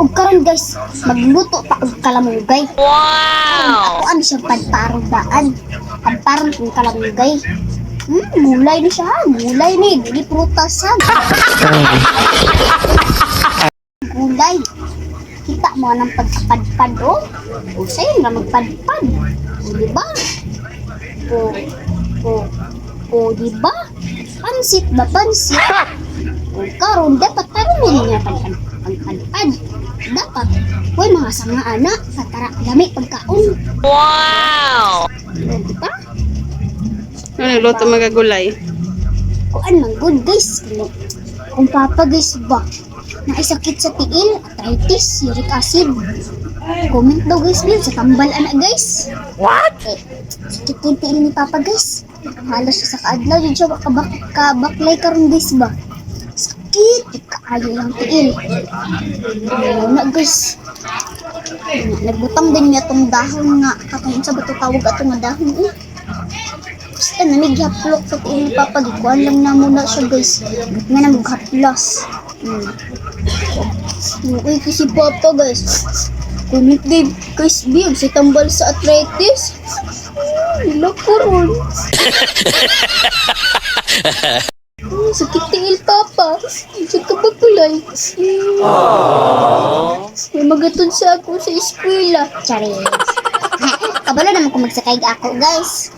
Ug karon guys, magluto pa og kalamugay. Wow! Ako ano siya padparong daan. Padparong kong kalamugay. Gulay ni siya. Gulay ni, dili prutas ha. Gulay. Kita mo ng pagkapadpad o. O sa'yo na magpadpad. O diba? O diba? Pansit ba? Pansit. O karon dapat karon niya pagpadpad. Dapat. Hoy mga sanga anak. Tara, dami pagkaon. Wow! O diba? Ano luto magagulay? Kuan man good guys. Kung papa guys ba naisakit sa tiil, arthritis, uric acid. Comment daw guys din sa tambal anak guys. What? Sakit yung tiil ni papa guys. Halos siya sa kaadlaw yun siya kabaklay karon guys ba. Sakit, kaayo lang tiil. Na guys. Nagbutang din niya tong dahon nga katong sa bato tawag ato nga dahon basta namighaplos sa tiil ni papa gikuan lang na muna siya guys nga namighaplos. Uy kasi papa guys kumit din guys biyog sa tambal sa arthritis nila ko ron. Sakit tiil papa sa kabakulay. May magatod sa ako sa eskwela. Charis. Kabalo naman kung magsakay ako guys.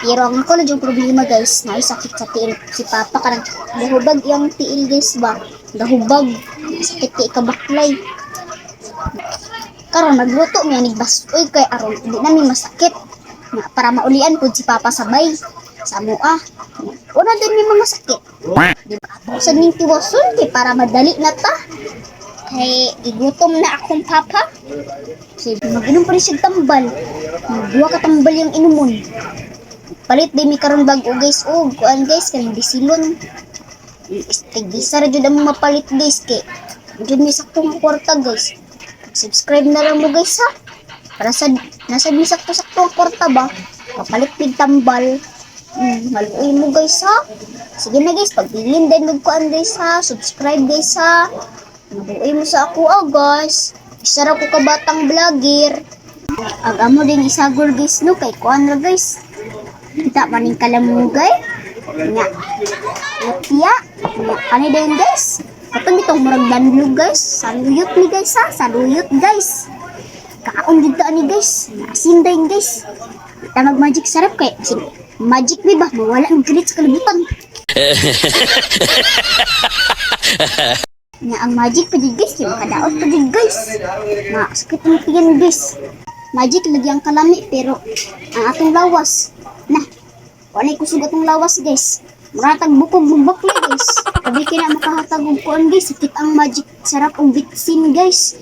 Pero ang ako na yung problema guys, naisakit sa tiil si papa karang dahubag yung tiil guys ba. Dahubag. Sakit kay kabaklay. Karon nagluto niya ni basoy kay aron hindi namin masakit. Na para maulian pud si papa sabay sa mua. Una din may mga sakit. Di ba? Sa ning tiwason kay para madali na ta. Kay igutom na akong papa. Sige, mag-inom pa rin siya tambal. Magduwa ka tambal yung inumon. Palit din mi karon bago guys. Kuan guys, kanang disilon. Tigisa ra jud ang mapalit guys kay. Jud mi saktong kwarta guys. Subscribe na lang mo guys ha. Para sa nasa mi sakto-sakto ang kwarta ba. Kapalit pig tambal. Maluoy mo guys ha. Sige na guys, pagpilin din magkuan guys ha. Subscribe guys ha. Maluoy mo sa ako guys. Isa ra ko ka batang vlogger. Agamo din isagol guys no kay kuan ra guys. Kita maning kalamugay. Nya. Lutya. Nya kani din guys. Katong bitong murag danlog guys. Saluyot ni guys ha. Saluyot guys. Kaon dito ani guys. Asin din guys. Kita mag magic sarap kay magic di ba? Mawala ng galit sa kalibutan. Nga ang magic pa din guys, yung kadaot pa din guys. Nga, sakit ng tiyan guys. Magic lagi ang kalami pero ang atong lawas. Nah, wala kusog atong lawas guys. Muratag bukog mabakli guys. Kabi kina makahatag og kuan guys, sakit ang magic sarap og bitsin guys.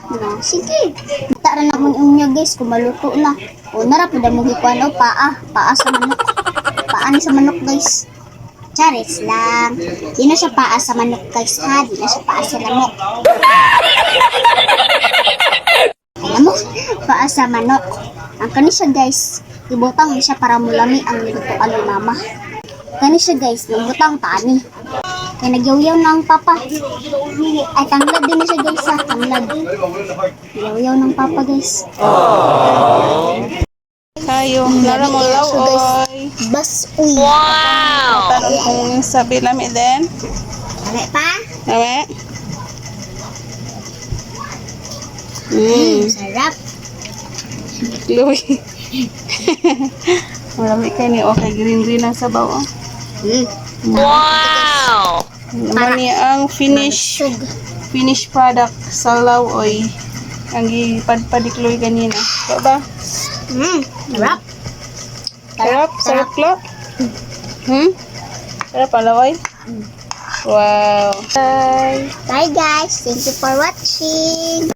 Nah, sige. Kita ra na mong unya guys kung maluto na. O nara pud mo gikuan o paa sa manok. Paa ni sa manok guys. Charis lang. Di na siya paa sa manok guys ha. Di na siya paa sa lamok. Lamok? Paa sa manok. Ang kani siya guys. Ibutang siya para mulami ang nilutoan ni mama. Kani siya guys. Ibutang tani. Kaya nagyaw-yaw ng papa. Ay tanglad din na siya guys ha. Tanglad. Yaw-yaw ng papa guys. Kayo, nara mo lawoy. Bas uy. Wow! Tanong kung sabi lami din. Kami pa? Lami? Sarap. Luwi. Marami ka ni okay green ang sabaw. Wow! Mani ang finish product sa lawoy. Ang ipadpadikloy kanina. Ba? Sarap. Sarap? Sarap klo? Sarap ang lawoy? Wow. Bye. Bye guys. Thank you for watching.